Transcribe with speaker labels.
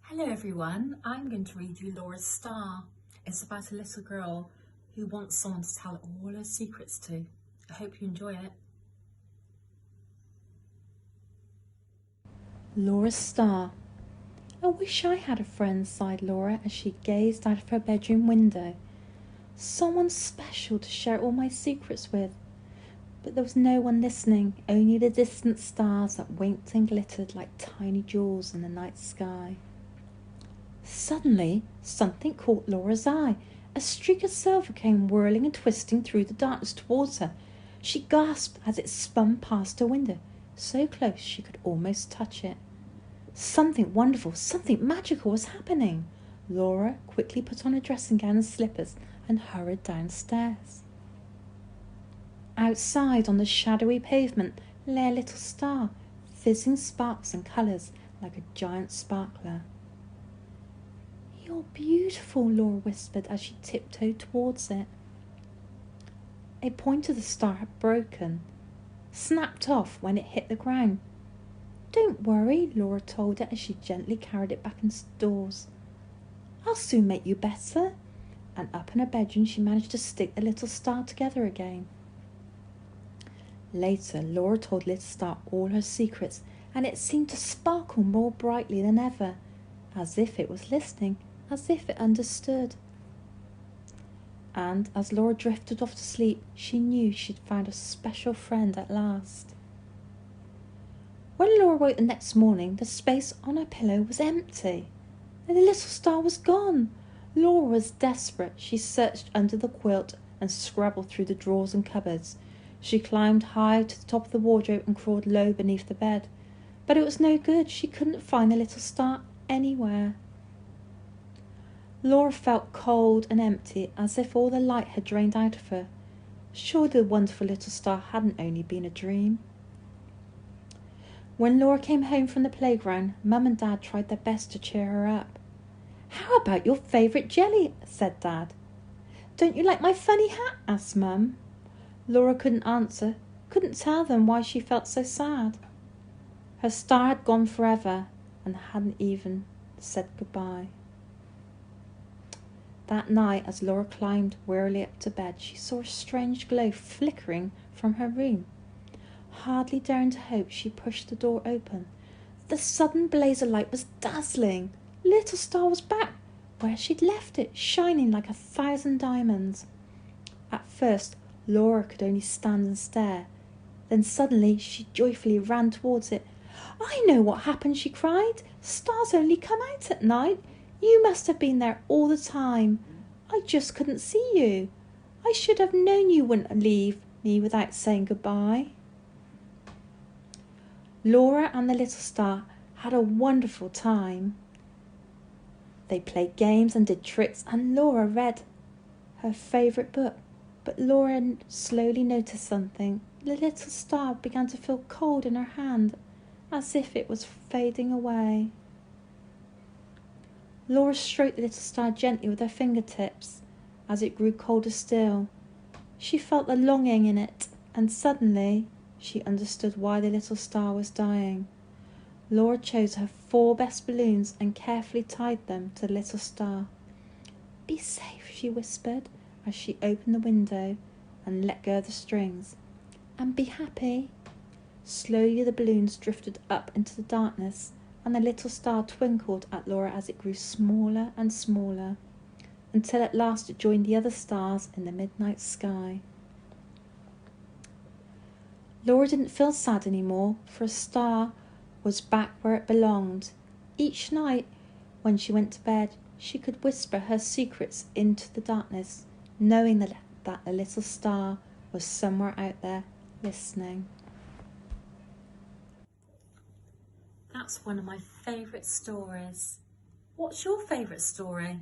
Speaker 1: Hello everyone, I'm going to read you Laura's Star. It's about a little girl who wants someone to tell all her secrets to. I hope you enjoy it.
Speaker 2: Laura's Star. I wish I had a friend, sighed Laura as she gazed out of her bedroom window. Someone special to share all my secrets with. But there was no one listening, only the distant stars that winked and glittered like tiny jewels in the night sky. Suddenly, something caught Laura's eye. A streak of silver came whirling and twisting through the darkness towards her. She gasped as it spun past her window, so close she could almost touch it. Something wonderful, something magical was happening. Laura quickly put on her dressing gown and slippers and hurried downstairs. Outside on the shadowy pavement lay a little star, fizzing sparks and colours like a giant sparkler. "You're beautiful," Laura whispered as she tiptoed towards it. A point of the star had broken, snapped off when it hit the ground. "Don't worry," Laura told it as she gently carried it back indoors. "I'll soon make you better." And up in her bedroom she managed to stick the little star together again. Later, Laura told Little Star all her secrets, and it seemed to sparkle more brightly than ever, as if it was listening, as if it understood. And as Laura drifted off to sleep, she knew she'd found a special friend at last. When Laura woke the next morning, the space on her pillow was empty. The little star was gone. Laura was desperate. She searched under the quilt and scrabbled through the drawers and cupboards. She climbed high to the top of the wardrobe and crawled low beneath the bed. But it was no good. She couldn't find the little star anywhere. Laura felt cold and empty, as if all the light had drained out of her. Surely the wonderful little star hadn't only been a dream. When Laura came home from the playground, Mum and Dad tried their best to cheer her up. "How about your favourite jelly?" said Dad. "Don't you like my funny hat?" asked Mum. Laura couldn't answer, couldn't tell them why she felt so sad. Her star had gone forever and hadn't even said goodbye. That night, as Laura climbed wearily up to bed, she saw a strange glow flickering from her room. Hardly daring to hope, she pushed the door open. The sudden blaze of light was dazzling. Little Star was back where she'd left it, shining like 1,000 diamonds. At first, Laura could only stand and stare. Then suddenly she joyfully ran towards it. "I know what happened," she cried. "Stars only come out at night. You must have been there all the time. I just couldn't see you. I should have known you wouldn't leave me without saying goodbye." Laura and the little star had a wonderful time. They played games and did tricks, and Laura read her favourite book. But Laura slowly noticed something. The little star began to feel cold in her hand, as if it was fading away. Laura stroked the little star gently with her fingertips as it grew colder still. She felt the longing in it, and suddenly she understood why the little star was dying. Laura chose her 4 best balloons and carefully tied them to the little star. "Be safe," she whispered as she opened the window and let go of the strings. "And be happy." Slowly the balloons drifted up into the darkness, and the little star twinkled at Laura as it grew smaller and smaller, until at last it joined the other stars in the midnight sky. Laura didn't feel sad anymore, for a star was back where it belonged. Each night, when she went to bed, she could whisper her secrets into the darkness, knowing that the little star was somewhere out there listening.
Speaker 1: That's one of my favourite stories. What's your favourite story?